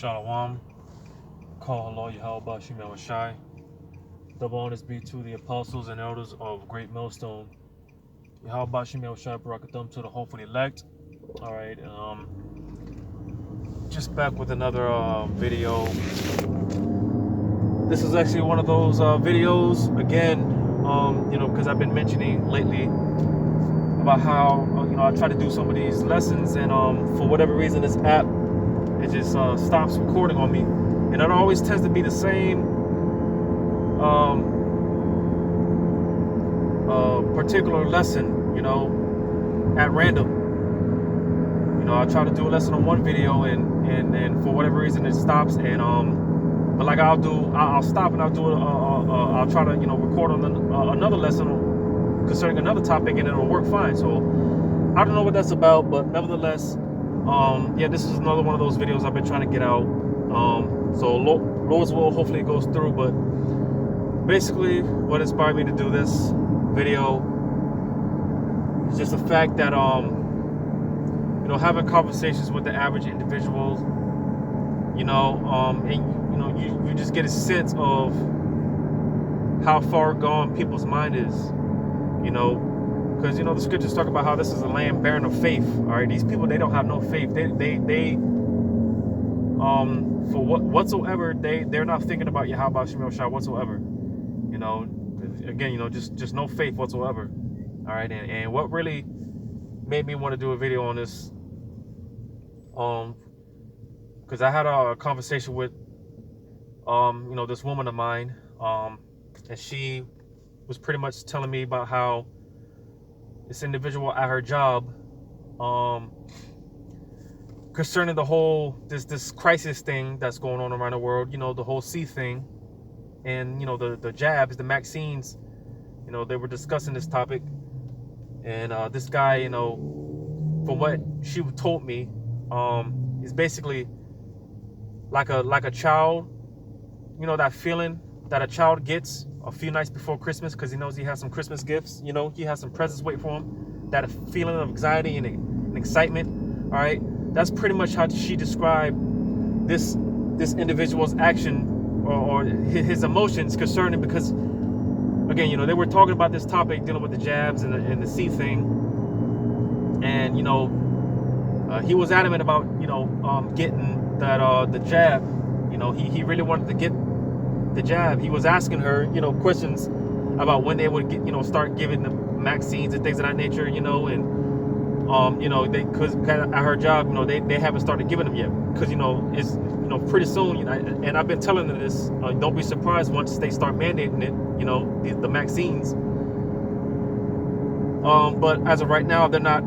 Shalom. Call hello, Yahweh Shemel Shai. Double honors be to the apostles and elders of Great Millstone. Yahweh Shemel Shai Barakathum to the hopeful elect. Alright, just back with another video. This is actually one of those videos, again, because I've been mentioning lately about how, I try to do some of these lessons, and for whatever reason, this app, it just stops recording on me, and it always tends to be the same particular lesson, at random. I try to do a lesson on one video, and for whatever reason it stops, and but like I'll stop and I'll do I'll try to record on another lesson concerning another topic, and it'll work fine. So I don't know what that's about, but nevertheless, yeah, this is another one of those videos I've been trying to get out. So Lord's will, hopefully it goes through. But basically, what inspired me to do this video is just the fact that having conversations with the average individual, and you just get a sense of how far gone people's mind is, because the scriptures talk about how this is a land barren of faith. All right, these people, they don't have no faith. They for whatsoever, they're not thinking about Yahweh Shemel Shai whatsoever. Again, just no faith whatsoever. All right, and what really made me want to do a video on this, because I had a conversation with this woman of mine, and she was pretty much telling me about how this individual at her job, concerning the whole this crisis thing that's going on around the world, the whole C thing, and the jabs, the maxines, they were discussing this topic, and this guy, from what she told me, is basically like a child, that feeling that a child gets a few nights before Christmas, because he knows he has some Christmas gifts, he has some presents waiting for him, that feeling of anxiety and excitement. All right, that's pretty much how she described this individual's action or his emotions concerning, because again, they were talking about this topic dealing with the jabs and the C thing, and he was adamant about getting that the jab. He really wanted to get the jab. He was asking her questions about when they would get start giving the vaccines and things of that nature, and because at her job, they haven't started giving them yet, because it's pretty soon, and I've been telling them this, don't be surprised once they start mandating it, the vaccines, but as of right now, they're not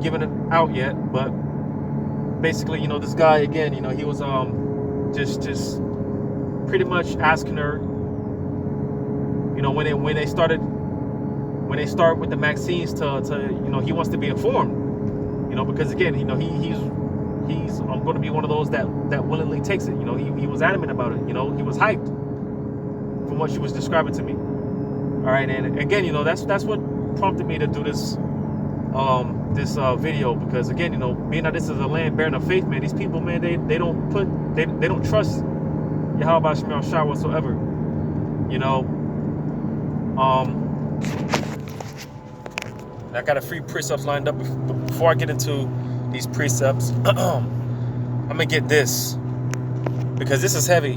giving it out yet. But basically, this guy, again, he was just pretty much asking her, when they start with the vaccines, to he wants to be informed, because again, he's going to be one of those that willingly takes it. He was adamant about it. He was hyped from what she was describing to me. All right, and again, that's what prompted me to do this video, because again, being that this is a land barren of faith, man, these people, man, they don't trust Yahweh Shemel Shai whatsoever. I got a few precepts lined up, but before I get into these precepts, I'm gonna get this, because this is heavy,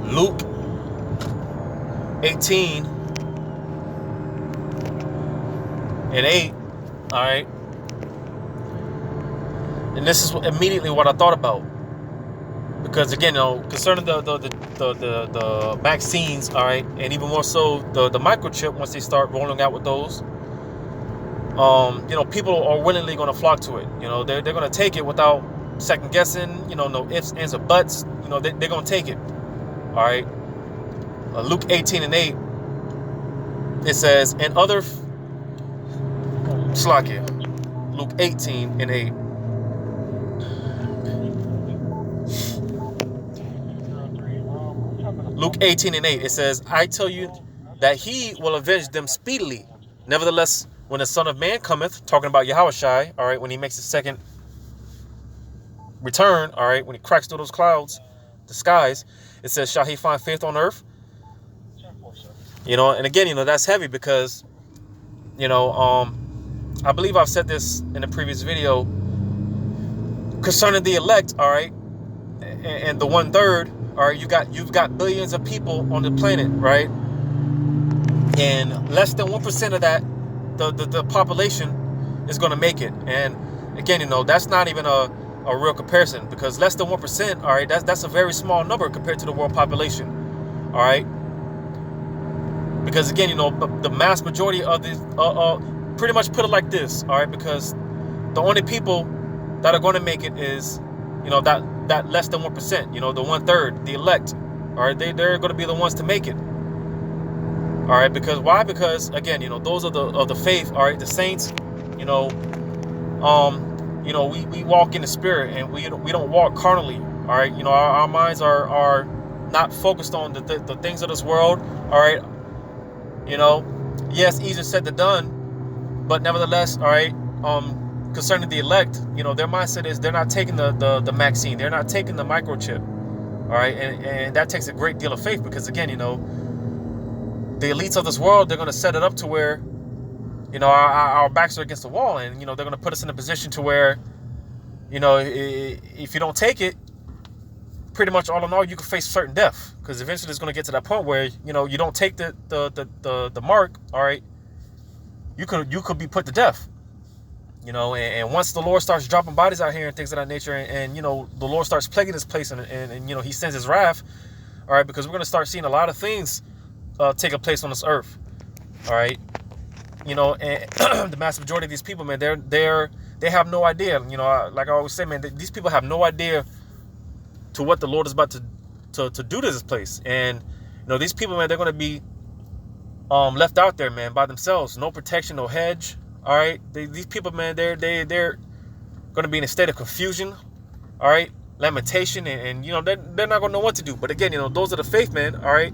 Luke 18 and 8. All right, and this is immediately what I thought about, because again, concerning the vaccines, all right, and even more so the microchip, once they start rolling out with those, people are willingly going to flock to it. They're going to take it without second guessing. No ifs, ands, or buts. They're going to take it. All right. Luke 18 and 8. It says, and other Slakia. Luke 18 and 8. Luke 18 and 8. It says, I tell you that he will avenge them speedily. Nevertheless, when the Son of Man cometh, talking about Yahushai, all right, when he makes his second return, all right, when he cracks through those clouds, the skies, it says, shall he find faith on earth? You know, and again, you know, that's heavy because, you know, I believe I've said this in a previous video concerning the elect, all right, and the 1/3, all right, you've got billions of people on the planet, right? And less than 1% of that, the population is going to make it. And again, you know, that's not even a real comparison, because less than 1%, all right, that's a very small number compared to the world population, all right? Because again, you know, the mass majority of these, pretty much put it like this, all right, because the only people that are going to make it is, you know, that less than 1%, you know, the 1/3, the elect, all right, they're going to be the ones to make it. All right, because why? Because again, you know, those are the faith, all right, the saints, you know, we walk in the spirit, and we don't walk carnally, all right. You know, our minds are not focused on the things of this world, all right. You know, yes, easier said than done, but nevertheless, all right, concerning the elect, you know, their mindset is they're not taking the maxine, they're not taking the microchip, all right, and that takes a great deal of faith, because again, you know, the elites of this world, they're going to set it up to where, you know, our backs are against the wall, and, you know, they're going to put us in a position to where, you know, if you don't take it, pretty much all in all, you could face certain death, because eventually it's going to get to that point where, you know, you don't take the mark, all right, you could be put to death, you know, and once the Lord starts dropping bodies out here and things of that nature, and you know, the Lord starts plaguing this place, and you know, he sends his wrath, all right, because we're going to start seeing a lot of things taking place on this earth, all right, you know, and the mass majority of these people, man, they have no idea, you know, like I always say, man, these people have no idea to what the Lord is about to do to this place. And you know, these people, man, they're going to be left out there, man, by themselves, no protection, no hedge, all right. These people, man, they're going to be in a state of confusion, all right, lamentation, and you know, they're not going to know what to do. But again, you know, those are the faith, man, all right.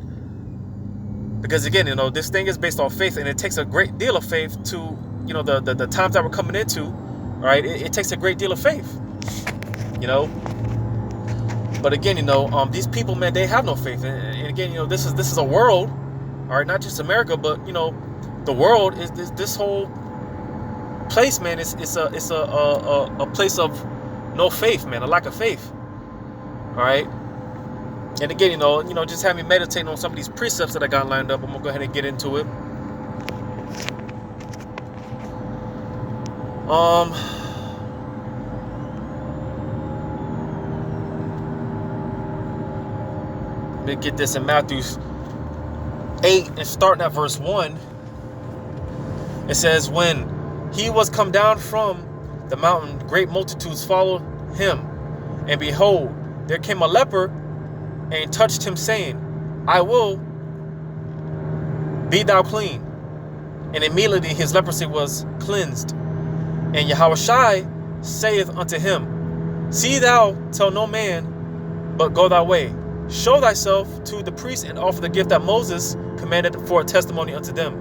Because again, you know, this thing is based on faith, and it takes a great deal of faith to, you know, the times that we're coming into, right? It takes a great deal of faith, you know. But again, you know, these people, man, they have no faith, and again, you know, this is a world, all right, not just America, but you know, the world is this whole place, man. It's a place of no faith, man, a lack of faith, all right. And again, you know, just have me meditating on some of these precepts that I got lined up. I'm gonna go ahead and get into it. Let me get this in Matthew 8 and starting at verse 1. It says, when he was come down from the mountain, great multitudes followed him, and behold, there came a leper and touched him, saying, I will, be thou clean. And immediately his leprosy was cleansed. And Yahushai saith unto him, see thou tell no man, but go thy way. Show thyself to the priest, and offer the gift that Moses commanded for a testimony unto them.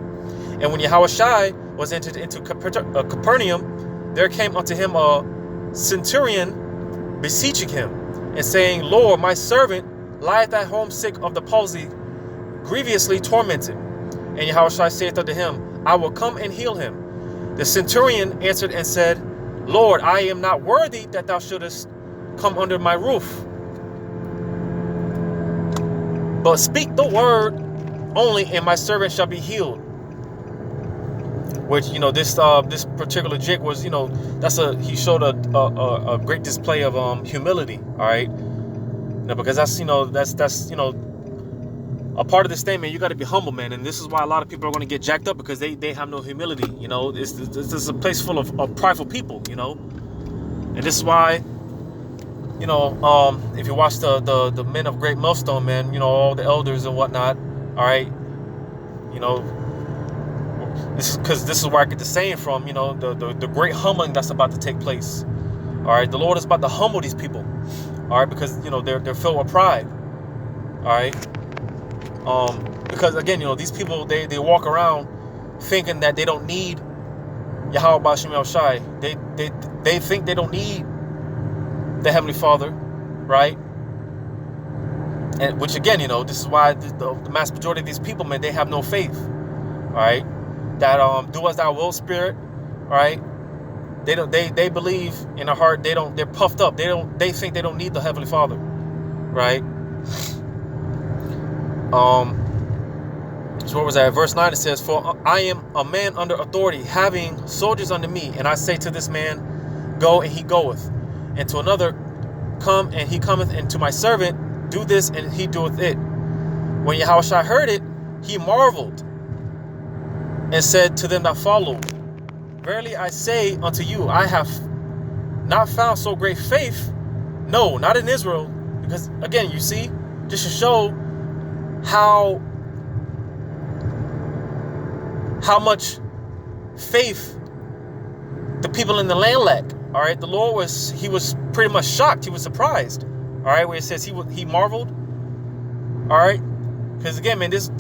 And when Yahushai was entered into Capernaum, there came unto him a centurion beseeching him, and saying, Lord, my servant lieth at home sick of the palsy, grievously tormented. And Yahushua saith unto him, I will come and heal him. The centurion answered and said, Lord, I am not worthy that thou shouldest come under my roof, but speak the word only, and my servant shall be healed. Which, you know, this particular jig was, you know, he showed a great display of humility, all right. You know, because that's you know, a part of this thing, man. You got to be humble, man, and this is why a lot of people are going to get jacked up, because they have no humility. You know, this is a place full of prideful people, you know, and this is why, you know, if you watch the men of Great Millstone, man, you know, all the elders and whatnot, all right, you know, this is where I get the saying from, you know, the great humbling that's about to take place. All right, the Lord is about to humble these people. All right, because you know they're filled with pride. All right, because again, you know, these people they walk around thinking that they don't need Yahweh Bashim El Shai. They think they don't need the Heavenly Father, right? And which again, this is why the mass majority of these people, man, they have no faith, all right? That do as thou wilt spirit, all right? They believe in their heart, they're puffed up. They think they don't need the Heavenly Father, right? So what was that? Verse 9, it says, "For I am a man under authority, having soldiers under me, and I say to this man, go, and he goeth, and to another, come, and he cometh, and to my servant, do this, and he doeth it." When Yahushua heard it, he marveled, and said to them that followed, "Verily I say unto you, I have not found so great faith, no, not in Israel." Because again, you see, just to show how much faith the people in the land lack. All right, the Lord was pretty much shocked. He was surprised. All right, where it says he marveled. All right, because again, man, this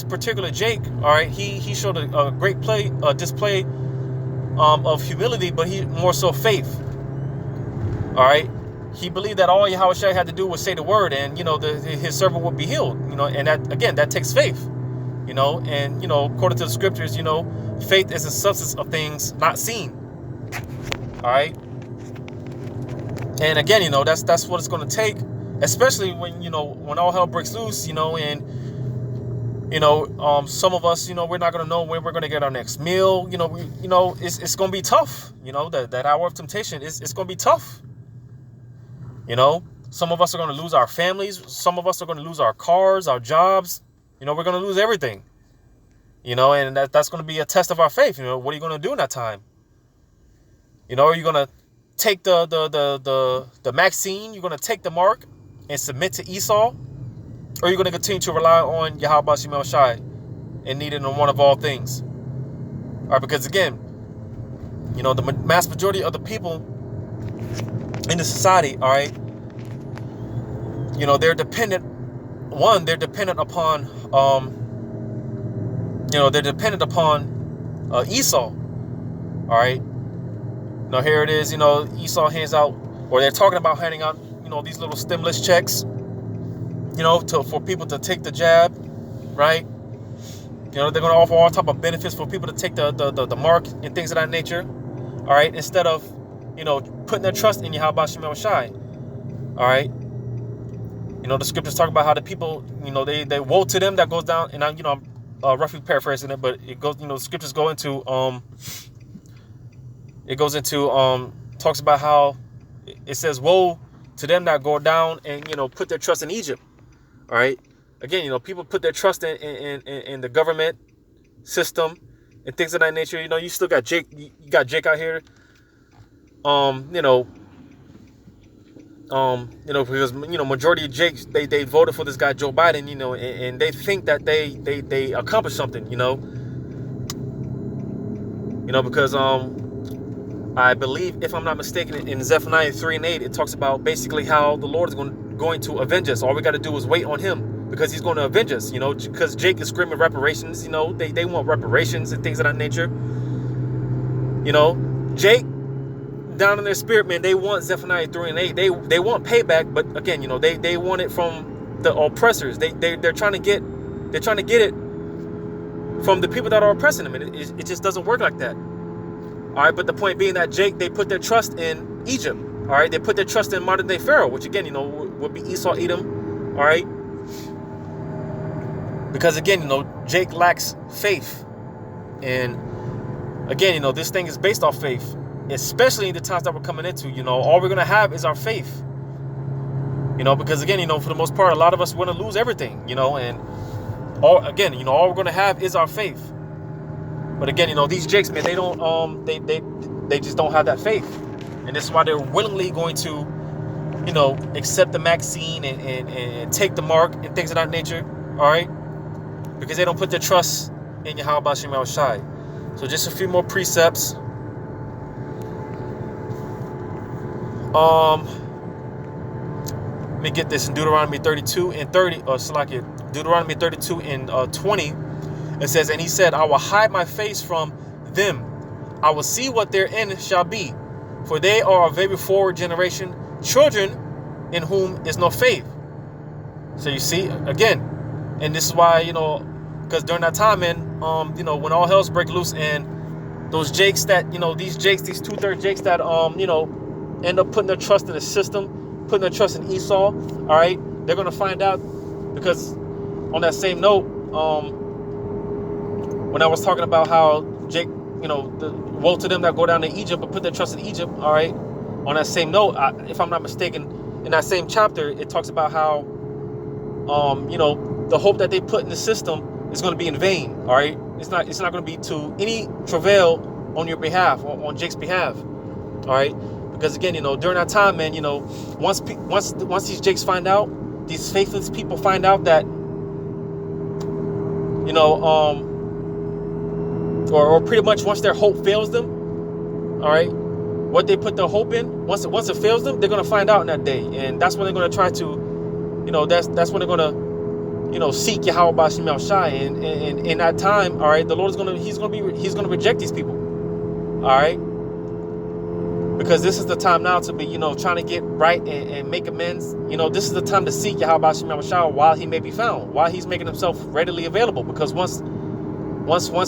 particular Jake, all right, he showed a great display of humility, but he more so faith. All right, he believed that all Yahushua had to do was say the word, and his servant would be healed. And that takes faith. And according to the scriptures, faith is the substance of things not seen. All right. And again, that's what it's going to take, especially when all hell breaks loose, and some of us, we're not going to know when we're going to get our next meal. It's going to be tough. That hour of temptation it's going to be tough. Some of us are going to lose our families. Some of us are going to lose our cars, our jobs. We're going to lose everything. And that's going to be a test of our faith. What are you going to do in that time? Are you going to take the maxine? You're going to take the mark and submit to Esau? Or are you going to continue to rely on Yahweh Bashim El Shai and need it in one of all things? All right, because again, the mass majority of the people in the society, all right, they're dependent. One, they're dependent upon, Esau. All right. Now here it is. Esau hands out, or they're talking about handing out, these little stimulus checks, for people to take the jab, right? They're going to offer all type of benefits for people to take the mark and things of that nature. All right, instead of, putting their trust in Yahweh Bashim El Shai. All right. The scriptures talk about how the people, they woe to them that goes down, and I'm roughly paraphrasing it, but it goes, the scriptures go into, talks about how it says, woe to them that go down and, put their trust in Egypt. All right. Again, people put their trust in the government system and things of that nature. You still got Jake, you got Jake out here, because majority of Jakes they voted for this guy Joe Biden, and they think that they accomplished something, because I believe, if I'm not mistaken, in Zephaniah 3:8, it talks about basically how the Lord is going to avenge us. All we got to do is wait on Him, because He's going to avenge us. Because Jake is screaming reparations. They want reparations and things of that nature. Jake, down in their spirit, man, they want Zephaniah 3:8. They want payback, but again, they want it from the oppressors. They're trying to get it from the people that are oppressing them, and it just doesn't work like that. All right, but the point being that Jake, they put their trust in Egypt. All right, they put their trust in modern day Pharaoh, which again, would be Esau, Edom. All right, because again, Jake lacks faith, and again, this thing is based off faith. Especially in the times that we're coming into, all we're going to have is our faith, because again, for the most part, a lot of us want to lose everything, and all we're going to have is our faith. But again, these Jakes, man, they don't, they just don't have that faith. And this is why they're willingly going to, accept the maxine and take the mark and things of that nature. All right. Because they don't put their trust in Yahweh Bashim El Shai. So just a few more precepts. Let me get this in Deuteronomy 32 and 30, or Deuteronomy 32 and 20. It says, and he said, I will hide my face from them I will see what their end shall be. For they are a very forward generation, children in whom is no faith. So you see, again, and this is why, because during that time, man, when all hell's break loose and those Jakes that, these 2/3 Jakes that, end up putting their trust in the system, putting their trust in Esau, all right, they're going to find out, because on that same note, when I was talking about how Jake, the woe to them that go down to Egypt and put their trust in Egypt, all right, on that same note, if I'm not mistaken, in that same chapter, it talks about how, the hope that they put in the system is going to be in vain, all right? It's not going to be to any travail on your behalf, on Jake's behalf, all right? Because again, during that time, man, once these Jakes find out, these faithless people find out that, or pretty much once their hope fails them, all right, what they put their hope in, once it fails them, they're going to find out in that day, and that's when they're going to try to, that's when they're going to, seek Yahweh B'Shem Yahweh Shai, and in that time, all right, the Lord is he's going to reject these people, all right, because this is the time now to be, trying to get right and make amends. This is the time to seek Yahweh B'Shem Yahweh Shai while he may be found, while he's making himself readily available, because once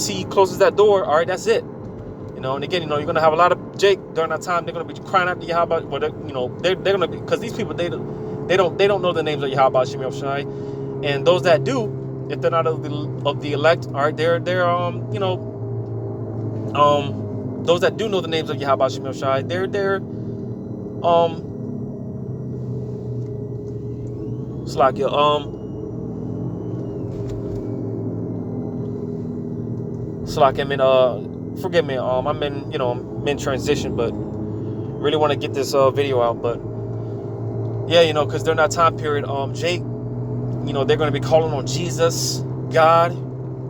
he closes that door, all right, that's it. And again, you're going to have a lot of Jake during that time. They're going to be crying out to Yahweh, well, they're going to be, because these people, they don't know the names of Yahweh B'Shem Yahweh Shai, and those that do, if they're not of the elect, all right, they're those that do know the names of Yahweh B'Shem Yahweh Shai, they're forgive me, I'm in transition, but really want to get this video out. But yeah, because during that time period, Jake, they're going to be calling on Jesus, God,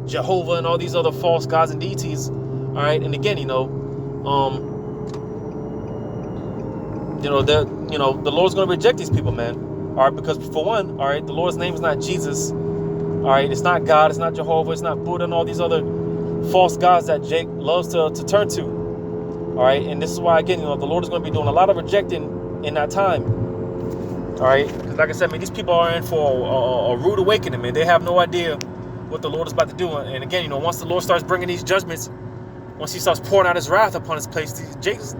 Jehovah, and all these other false gods and deities, all right. And again, the Lord's going to reject these people, man, all right, because for one, all right, the Lord's name is not Jesus, all right, it's not God, it's not Jehovah, it's not Buddha, and all these other false gods that Jake loves to turn to, all right. And this is why, again, the Lord is going to be doing a lot of rejecting in that time, all right, because like I said, man, these people are in for a rude awakening, man. They have no idea what the Lord is about to do. And again, once the Lord starts bringing these judgments, once he starts pouring out his wrath upon his place, Jake's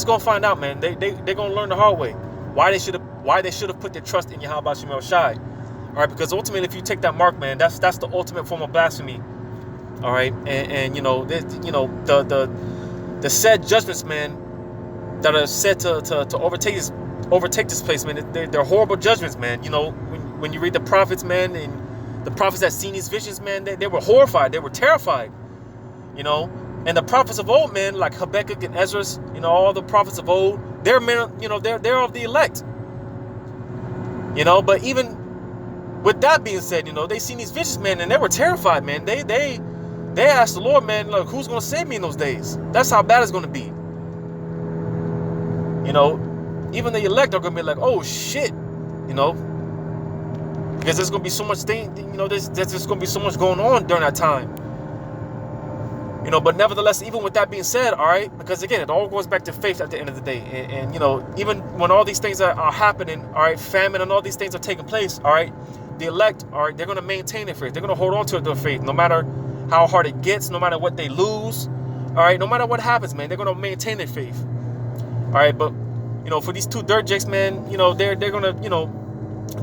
gonna find out, man. They're gonna learn the hard way why they should have put their trust in Yahweh B'Shem Yahweh Shai, all right, because ultimately, if you take that mark, man, that's the ultimate form of blasphemy, all right. And the said judgments, man, that are said to overtake this place, man, they're horrible judgments, man. When you read the prophets, man, and the prophets that seen these visions, man, they were horrified, they were terrified, and the prophets of old, man, like Habakkuk and Ezra, all the prophets of old, they're men, they're of the elect, but even with that being said, they seen these visions, man, and they were terrified, man. They asked the Lord, man, look, who's going to save me in those days? That's how bad it's going to be. Even the elect are going to be like, oh shit, because there's going to be so much there's just going to be so much going on during that time. But nevertheless, even with that being said, all right, because again, it all goes back to faith at the end of the day. And even when all these things are happening, all right, famine and all these things are taking place, all right, the elect, all right, they're going to maintain their faith. They're going to hold on to their faith no matter how hard it gets, no matter what they lose, all right, no matter what happens, man, they're going to maintain their faith. All right, but, for these 2/3 Jakes, man, they're going to,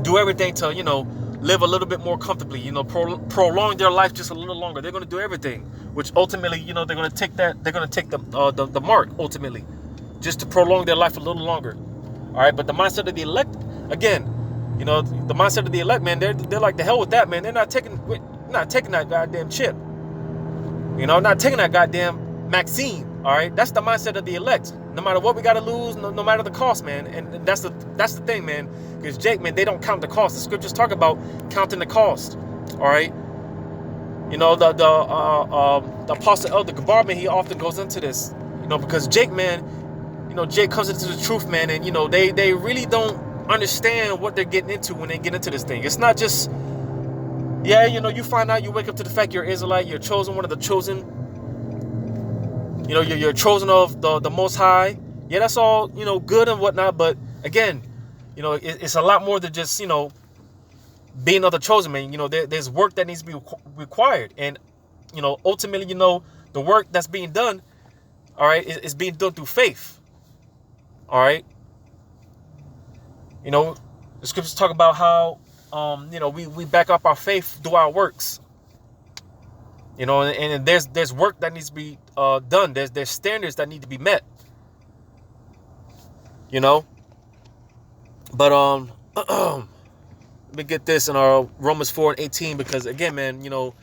do everything to, live a little bit more comfortably, prolong their life just a little longer. They're going to do everything, which ultimately, they're going to take the mark ultimately, just to prolong their life a little longer. All right, but the mindset of the elect, again, the mindset of the elect, man, they're like, the hell with that, man. They're not taking that goddamn chip, not taking that goddamn Maxine. All right, that's the mindset of the elect. No matter what we got to lose, no matter the cost, man. And that's the thing, man. Because Jake, man, they don't count the cost. The scriptures talk about counting the cost. All right. The apostle elder Gabar, man, he often goes into this, because Jake, man, Jake comes into the truth, man, and they really don't understand what they're getting into when they get into this thing. It's not just, you find out, you wake up to the fact you're Israelite, you're chosen, one of the chosen. You know, you're chosen of the Most High. Yeah, that's all, you know, good and whatnot. But again, you know, it's a lot more than just, you know, being of the chosen man. You know, there's work that needs to be required. And, you know, ultimately, you know, the work that's being done, all right, is being done through faith. All right. You know, the scriptures talk about how, you know, we back up our faith through our works. You know, and there's work that needs to be done. There's standards that need to be met. You know, but let me get this in our Romans 4:18, because again, man, you know,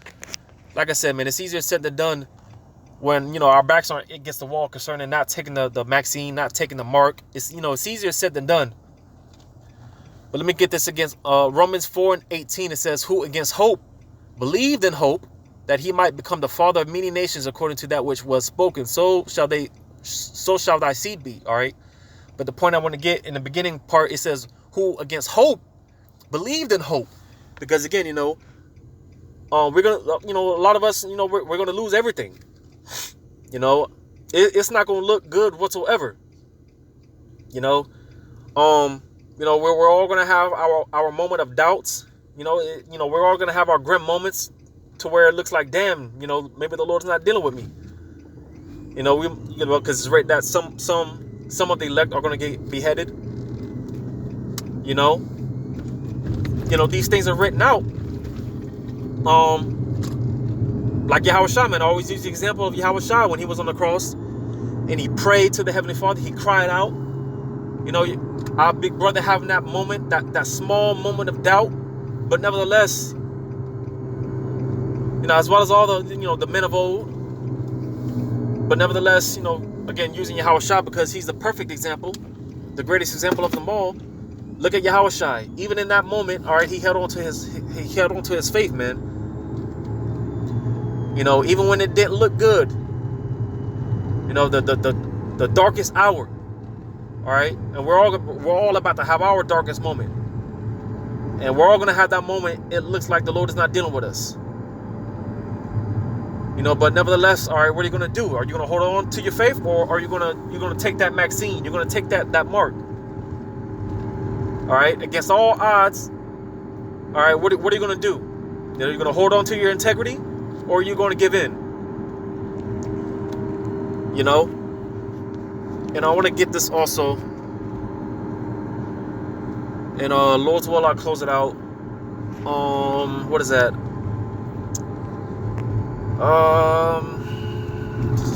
like I said, man, it's easier said than done when, you know, our backs aren't against the wall concerning not taking the maxine, not taking the mark. It's, you know, it's easier said than done. But let me get this against Romans 4:18. It says, who against hope believed in hope that he might become the father of many nations, according to that which was spoken. So shall thy seed be. All right. But the point I want to get in the beginning part, it says, who against hope believed in hope. Because again, you know, we're going to, you know, a lot of us, you know, we're going to lose everything. You know, it's not going to look good whatsoever. You know, we're all going to have our moment of doubts. You know, we're all going to have our grim moments to where it looks like, damn, you know, maybe the Lord's not dealing with me. You know, because it's right that some of the elect are going to get beheaded. You know, these things are written out. Like Yahushua, man, I always use the example of Yahushua when he was on the cross and he prayed to the Heavenly Father. He cried out. You know, our big brother having that moment, that small moment of doubt, but nevertheless, you know, as well as all the, you know, the men of old, but nevertheless, you know, again, using Yahushua because he's the perfect example, the greatest example of them all. Look at Yahushua. Even in that moment, all right, he held on to his faith, man. You know, even when it didn't look good, you know, the darkest hour, all right, and we're all about to have our darkest moment, and we're all gonna have that moment. It looks like the Lord is not dealing with us, you know, but nevertheless, all right, what are you gonna do? Are you gonna hold on to your faith, or are you gonna take that maxine? You're gonna take that mark, all right, against all odds. All right, what are you gonna do? You know, you're gonna hold on to your integrity, or are you going to give in? You know? And I want to get this also. And Lord's will, I'll close it out. What is that?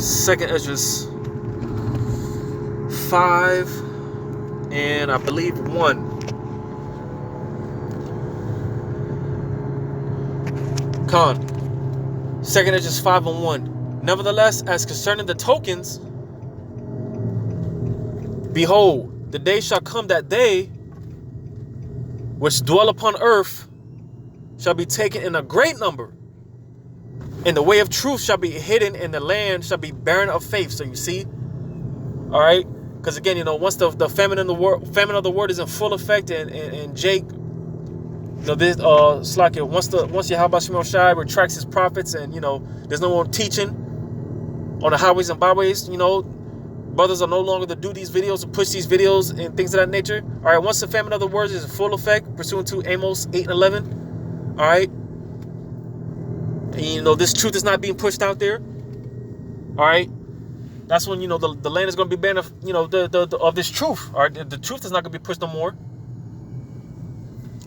Second Esdras 5 and I believe 1. Second Esdras 5 and 1. Nevertheless, as concerning the tokens, behold, the day shall come that they which dwell upon earth shall be taken in a great number, and the way of truth shall be hidden, and the land shall be barren of faith. So you see, all right, because again, you know, once the famine of the word is in full effect, and Jake, you know, this like it, once Yahweh Shai retracts his prophets, and you know, there's no more teaching on the highways and byways. You know, brothers are no longer to do these videos, to push these videos and things of that nature. All right, once the famine of the words is in full effect, pursuant to Amos 8 and 11. All right, and you know, this truth is not being pushed out there. All right, that's when, you know, the land is going to be barren of, you know, of this truth. All right, the truth is not going to be pushed no more.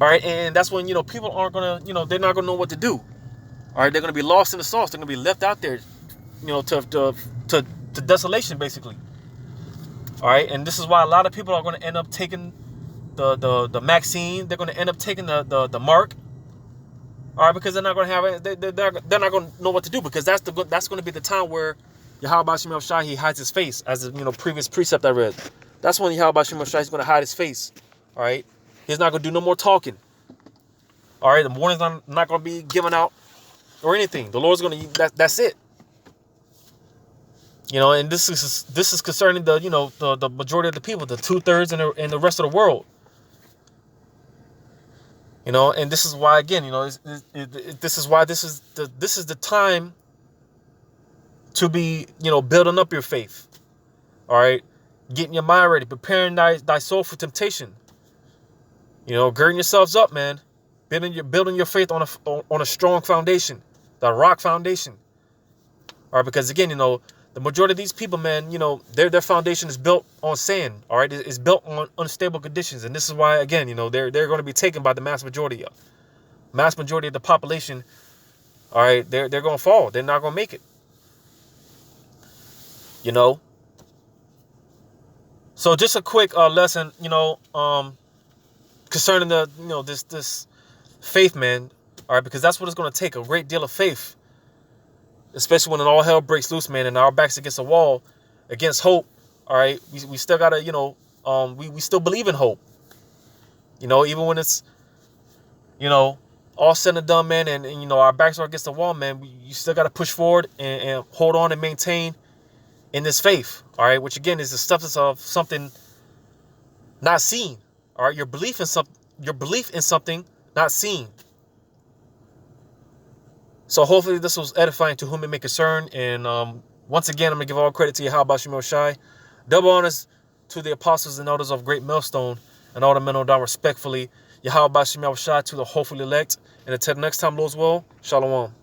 All right, and that's when, you know, people aren't going to, you know, they're not going to know what to do. All right, they're going to be lost in the sauce. They're going to be left out there, you know, to desolation, basically. All right, and this is why a lot of people are going to end up taking the maxine. They're going to end up taking the mark. All right, because they're not going to have it. They're not going to know what to do, because that's going to be the time where Yahweh Shem Shai, he hides his face, as you know, previous precept I read. That's when Yahweh Shem Shai is going to hide his face. All right. He's not going to do no more talking. All right. The warning's not going to be given out or anything. The Lord's going to, that's it. You know, and this is concerning the, you know, the majority of the people, the 2/3 and the rest of the world. You know, and this is why, again, you know, this is why this is the time to be, building up your faith. All right. Getting your mind ready, preparing thy soul for temptation. Girding yourselves up, man. Building your faith on a strong foundation, the rock foundation. All right, because again, the majority of these people, man, their foundation is built on sand. All right, it's built on unstable conditions, and this is why, again, they're going to be taken by the mass majority of the population. All right, they're going to fall. They're not going to make it. So just a quick lesson, concerning this faith, man. All right, because that's what it's going to take, a great deal of faith, especially when all hell breaks loose, man, and our backs against the wall, against hope. All right, we still gotta, we still believe in hope. Even when it's, all said and done, man, and our backs are against the wall, man. You still gotta push forward and hold on and maintain in this faith. All right, which again is the substance of something not seen. All right, your belief in something not seen. So hopefully this was edifying to whom it may concern. And once again, I'm going to give all credit to Yahweh Shem Shai. Double honors to the apostles and elders of Great Millstone and all the men on down respectfully. Yahweh Shem Shai to the hopefully elect. And until next time, Lord's will, Shalom.